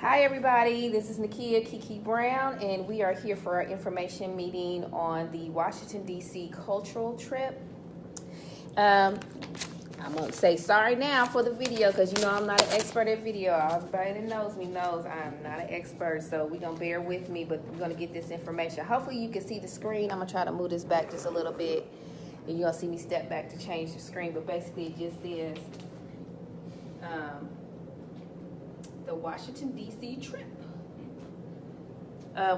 Hi everybody, this is Nakia Kiki Brown, and we are here for our information meeting on the Washington, D.C. cultural trip. I'm going to say sorry now for the video because you know I'm not an expert at video. Everybody that knows me knows I'm not an expert, so we're going to bear with me, but we're going to get this information. Hopefully you can see the screen. I'm going to try to move this back just a little bit, and you're going to see me step back to change the screen, but basically it just says the Washington, D.C. trip.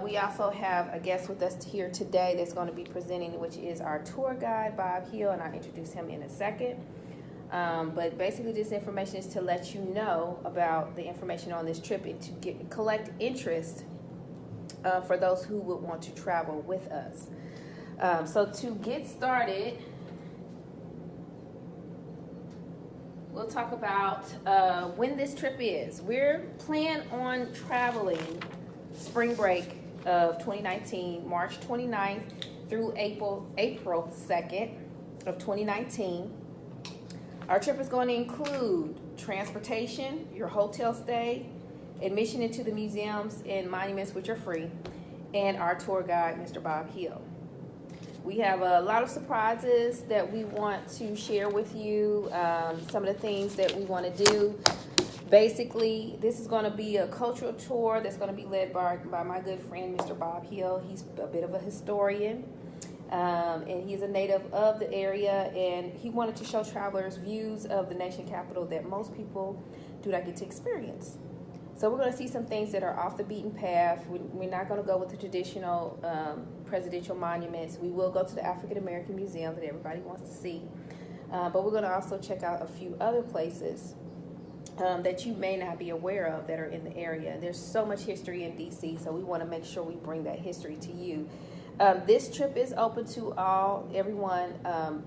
We also have a guest with us here today that's going to be presenting, which is our tour guide, Bob Hill, and I'll introduce him in a second. But basically this information is to let you know about the information on this trip and to collect interest for those who would want to travel with us. So to get started, we'll talk about when this trip is. We're planning on traveling spring break of 2019, March 29th through April 2nd of 2019. Our trip is going to include transportation, your hotel stay, admission into the museums and monuments, which are free, and our tour guide, Mr. Bob Hill. We have a lot of surprises that we want to share with you, some of the things that we want to do. Basically, this is going to be a cultural tour that's going to be led by my good friend, Mr. Bob Hill. He's a bit of a historian, and he's a native of the area, and he wanted to show travelers views of the nation capital that most people do not get to experience. So we're going to see some things that are off the beaten path. We're not going to go with the traditional presidential monuments. We will go to the African American Museum that everybody wants to see. But we're going to also check out a few other places that you may not be aware of that are in the area. There's so much history in D.C., so we want to make sure we bring that history to you. This trip is open to everyone,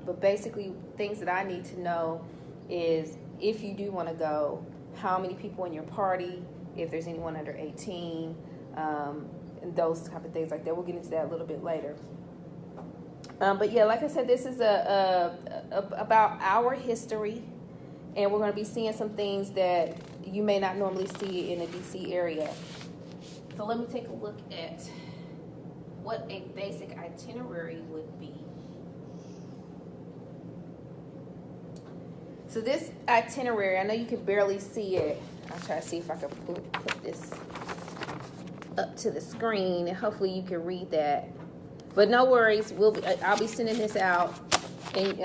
but basically things that I need to know is if you do want to go, how many people in your party, if there's anyone under 18, and those type of things like that. We'll get into that a little bit later. But yeah, like I said, this is about our history, and we're going to be seeing some things that you may not normally see in the DC area. So let me take a look at what a basic itinerary would be. So this itinerary, I know you can barely see it. I'll try to see if I can put this up to the screen, and hopefully you can read that. But no worries, I'll be sending this out and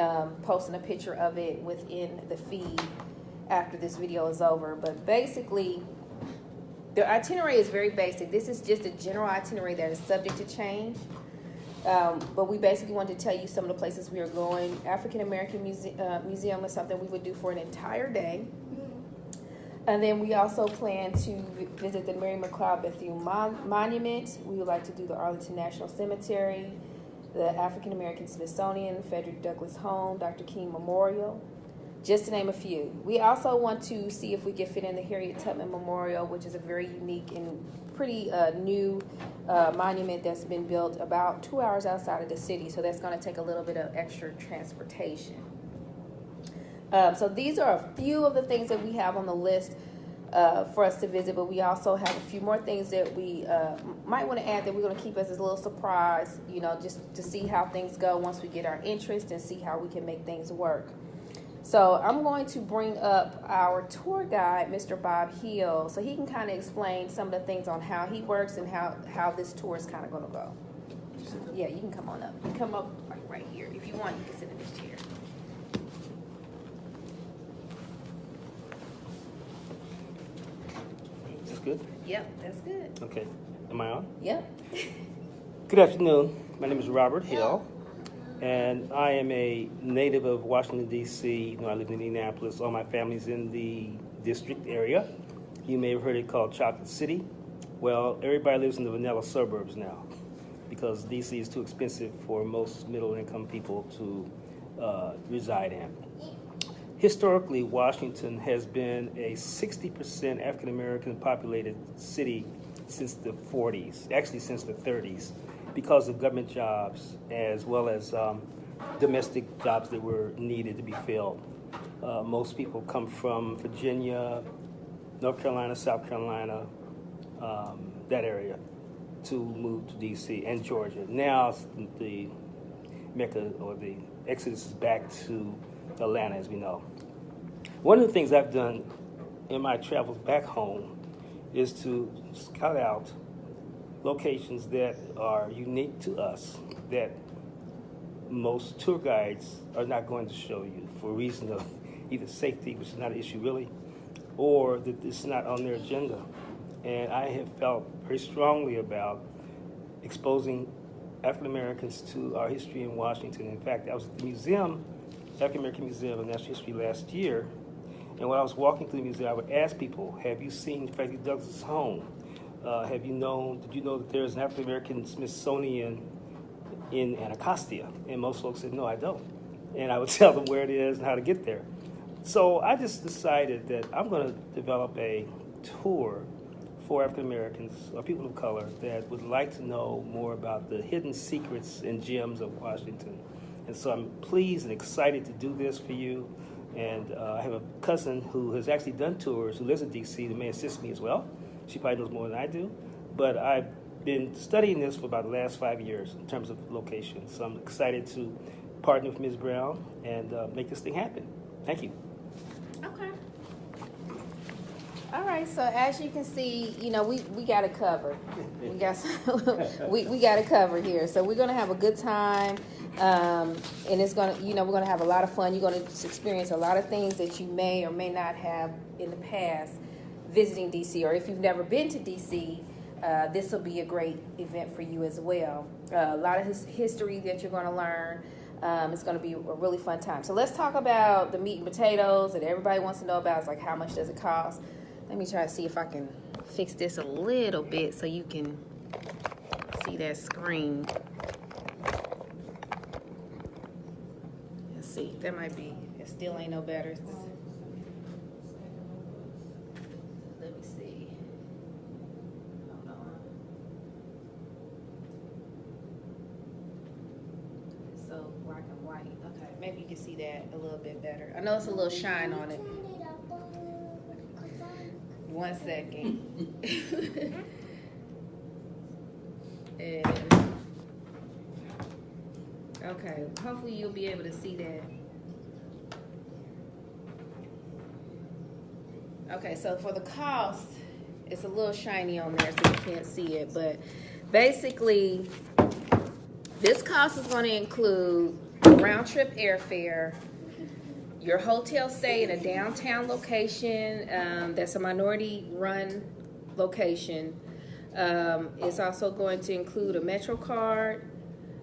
posting a picture of it within the feed after this video is over. But basically, the itinerary is very basic. This is just a general itinerary that is subject to change. But we basically wanted to tell you some of the places we are going. African American Museum is something we would do for an entire day. And then we also plan to visit the Mary McLeod Bethune Monument. We would like to do the Arlington National Cemetery, the African American Smithsonian, Frederick Douglass Home, Dr. King Memorial, just to name a few. We also want to see if we can fit in the Harriet Tubman Memorial, which is a very unique and pretty new monument that's been built about 2 hours outside of the city, so that's going to take a little bit of extra transportation. So these are a few of the things that we have on the list for us to visit, but we also have a few more things that we might want to add that we're going to keep as a little surprise, you know, just to see how things go once we get our interest and see how we can make things work. So I'm going to bring up our tour guide, Mr. Bob Hill, so he can kind of explain some of the things on how he works and how this tour is kind of going to go. Yeah, you can come on up. You can come up right here. If you want, you can sit in this chair. Is this good? Yep, that's good. Okay. Am I on? Yep. Good afternoon. My name is Robert Hill, and I am a native of Washington, D.C. I live in Indianapolis. All my family's in the district area. You may have heard it called Chocolate City. Well, everybody lives in the vanilla suburbs now because D.C. is too expensive for most middle-income people to reside in. Historically, Washington has been a 60% African-American populated city since the 40s, actually since the 30s, because of government jobs as well as domestic jobs that were needed to be filled. Most people come from Virginia, North Carolina, South Carolina, that area to move to D.C. and Georgia. Now the Mecca or the exodus is back to Atlanta, as we know. One of the things I've done in my travels back home is to scout out locations that are unique to us, that most tour guides are not going to show you for a reason of either safety, which is not an issue really, or that it's not on their agenda. And I have felt very strongly about exposing African Americans to our history in Washington. In fact, I was at the museum, African American Museum of Natural History last year, and when I was walking through the museum, I would ask people, have you seen Frederick Douglass' home? Did you know that there's an African American Smithsonian in Anacostia? And most folks said, no, I don't. And I would tell them where it is and how to get there. So I just decided that I'm going to develop a tour for African Americans or people of color that would like to know more about the hidden secrets and gems of Washington. And so I'm pleased and excited to do this for you. And I have a cousin who has actually done tours, who lives in D.C., who may assist me as well. She probably knows more than I do. But I've been studying this for about the last 5 years in terms of location. So I'm excited to partner with Ms. Brown and make this thing happen. Thank you. Okay. All right, so as you can see, we got it covered. We got we got it covered here. So we're gonna have a good time, and it's gonna, we're gonna have a lot of fun. You're gonna experience a lot of things that you may or may not have in the past visiting DC, or if you've never been to DC, this will be a great event for you as well. A lot of history that you're gonna learn. It's going to be a really fun time. So let's talk about the meat and potatoes that everybody wants to know about. It's like, how much does it cost? Let me try to see if I can fix this a little bit so you can see that screen. Let's see. That might be. It still ain't no better. Let me see. Hold on. It's so black and white. Okay, maybe you can see that a little bit better. I know it's a little shine on it. 1 second. And okay, hopefully you'll be able to see that. Okay, so for the cost, it's a little shiny on there so you can't see it, but basically this cost is going to include round trip airfare, your hotel stay in a downtown location that's a minority-run location. It's also going to include a Metro card,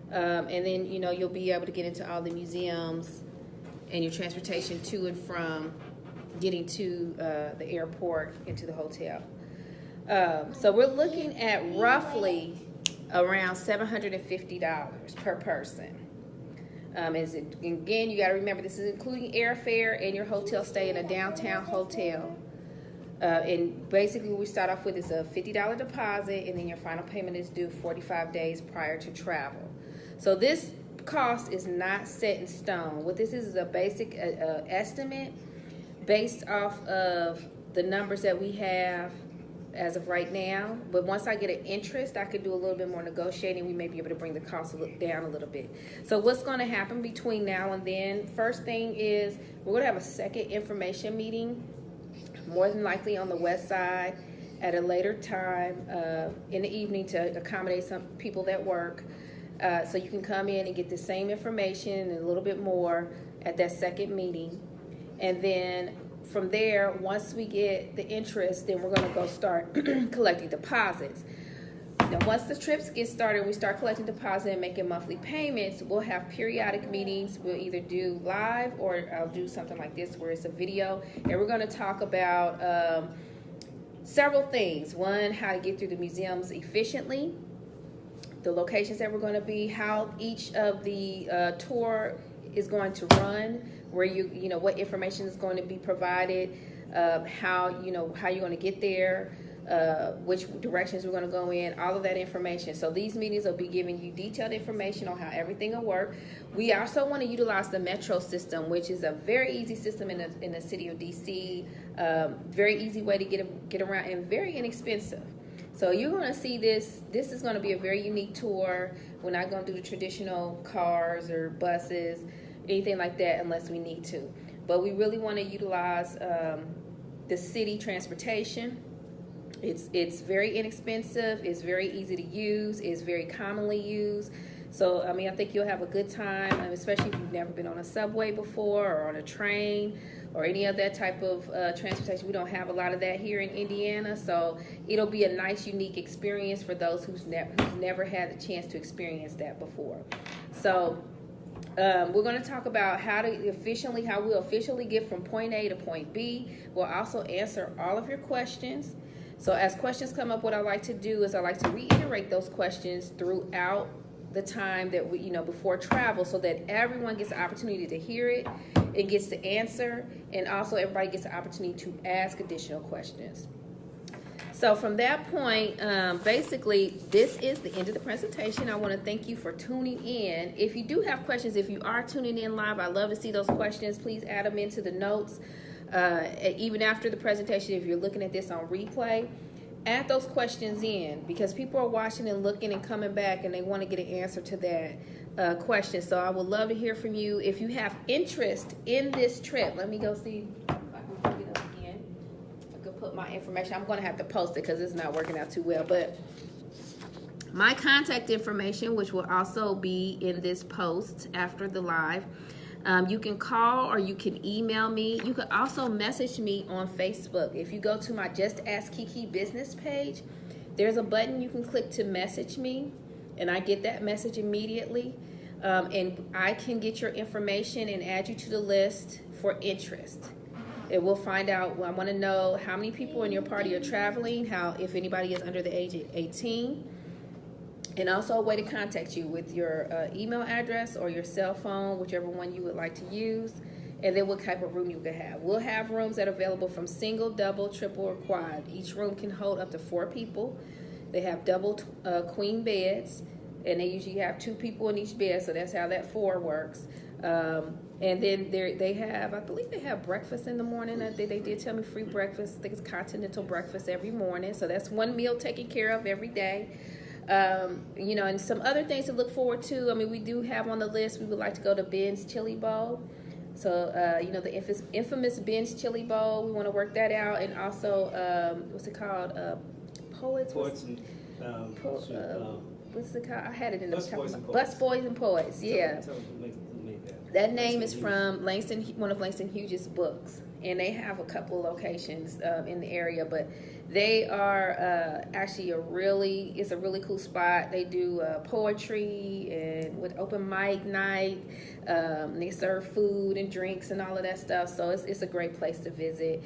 and then you'll be able to get into all the museums and your transportation to and from getting to the airport into the hotel. So we're looking at roughly around $750 per person. Again, you got to remember, this is including airfare and your hotel stay in a downtown hotel. And basically, what we start off with is a $50 deposit, and then your final payment is due 45 days prior to travel. So this cost is not set in stone. What this is a basic estimate based off of the numbers that we have as of right now, but once I get an interest, I could do a little bit more negotiating. We may be able to bring the cost down a little bit. So what's going to happen between now and then? First thing is we're going to have a second information meeting, more than likely on the west side at a later time in the evening to accommodate some people that work. So you can come in and get the same information and a little bit more at that second meeting. And then from there, once we get the interest, then we're going to go start collecting deposits. Now, once the trips get started, we start collecting deposits and making monthly payments. We'll have periodic meetings. We'll either do live or I'll do something like this where it's a video. And we're going to talk about several things. One, how to get through the museums efficiently, the locations that we're going to be, how each of the tour is going to run, where what information is going to be provided, how you're going to get there, which directions we're going to go in, all of that information. So these meetings will be giving you detailed information on how everything will work. We also want to utilize the Metro system, which is a very easy system in the city of DC, very easy way to get around and very inexpensive. So you're going to see this. This is going to be a very unique tour. We're not going to do the traditional cars or buses, anything like that, unless we need to. But we really want to utilize the city transportation. It's very inexpensive. It's very easy to use. It's very commonly used. So, I mean, I think you'll have a good time, especially if you've never been on a subway before or on a train or any of that type of transportation. We don't have a lot of that here in Indiana, so it'll be a nice, unique experience for those who's never had the chance to experience that before. So we're going to talk about how we'll officially get from point A to point B. We'll also answer all of your questions. So as questions come up, what I like to do is I like to reiterate those questions throughout the time that we, before travel, so that everyone gets the opportunity to hear it and gets to answer, and also everybody gets the opportunity to ask additional questions. So from that point, basically, this is the end of the presentation. I want to thank you for tuning in. If you do have questions, if you are tuning in live, I love to see those questions. Please add them into the notes. Even after the presentation, if you're looking at this on replay, add those questions in, because people are watching and looking and coming back, and they want to get an answer to that question. So I would love to hear from you. If you have interest in this trip, let me go see if I can bring it up again. I could put my information. I'm going to have to post it because it's not working out too well. But my contact information, which will also be in this post after the live, you can call or you can email me. You can also message me on Facebook. If you go to my Just Ask Kiki business page, there's a button you can click to message me, and I get that message immediately. And I can get your information and add you to the list for interest. It will find out, I want to know how many people in your party are traveling, if anybody is under the age of 18. And also a way to contact you with your email address or your cell phone, whichever one you would like to use, and then what type of room you can have. We'll have rooms that are available from single, double, triple, or quad. Each room can hold up to 4 people. They have double queen beds, and they usually have 2 people in each bed, so that's how that 4 works. And then they have, I believe they have breakfast in the morning. They did tell me free breakfast. I think it's continental breakfast every morning, so that's one meal taken care of every day. And some other things to look forward to. I mean, we do have on the list, we would like to go to Ben's Chili Bowl. So, the infamous Ben's Chili Bowl, we want to work that out. And also, what's it called? Poets and, what's it called? I had it in the Bus Boys and Poets, yeah. That name is from one of Langston Hughes' books. And they have a couple of locations in the area, but they are actually it's a really cool spot. They do poetry and with open mic night. They serve food and drinks and all of that stuff. So it's a great place to visit.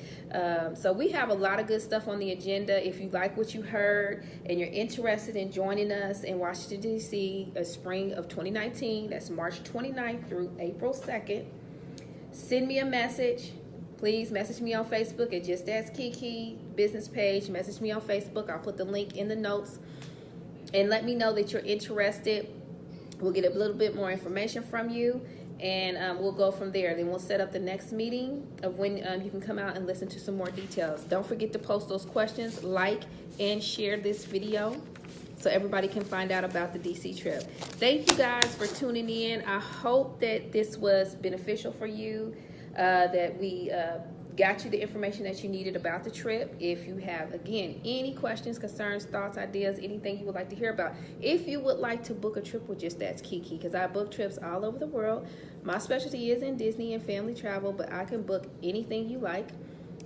So we have a lot of good stuff on the agenda. If you like what you heard and you're interested in joining us in Washington, D.C., spring of 2019, that's March 29th through April 2nd, send me a message. Please message me on Facebook at Just Ask Kiki business page. Message me on Facebook. I'll put the link in the notes. And let me know that you're interested. We'll get a little bit more information from you, and we'll go from there. Then we'll set up the next meeting of when you can come out and listen to some more details. Don't forget to post those questions, like, and share this video so everybody can find out about the DC trip. Thank you guys for tuning in. I hope that this was beneficial for you. That we got you the information that you needed about the trip. If you have, again, any questions, concerns, thoughts, ideas, anything you would like to hear about, if you would like to book a trip with Just Ask Kiki, because I book trips all over the world. My specialty is in Disney and family travel, but I can book anything you like.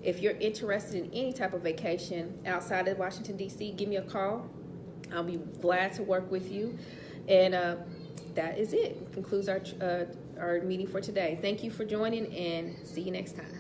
If you're interested in any type of vacation outside of Washington, D.C., give me a call. I'll be glad to work with you. And that is it. Concludes our meeting for today. Thank you for joining, and see you next time.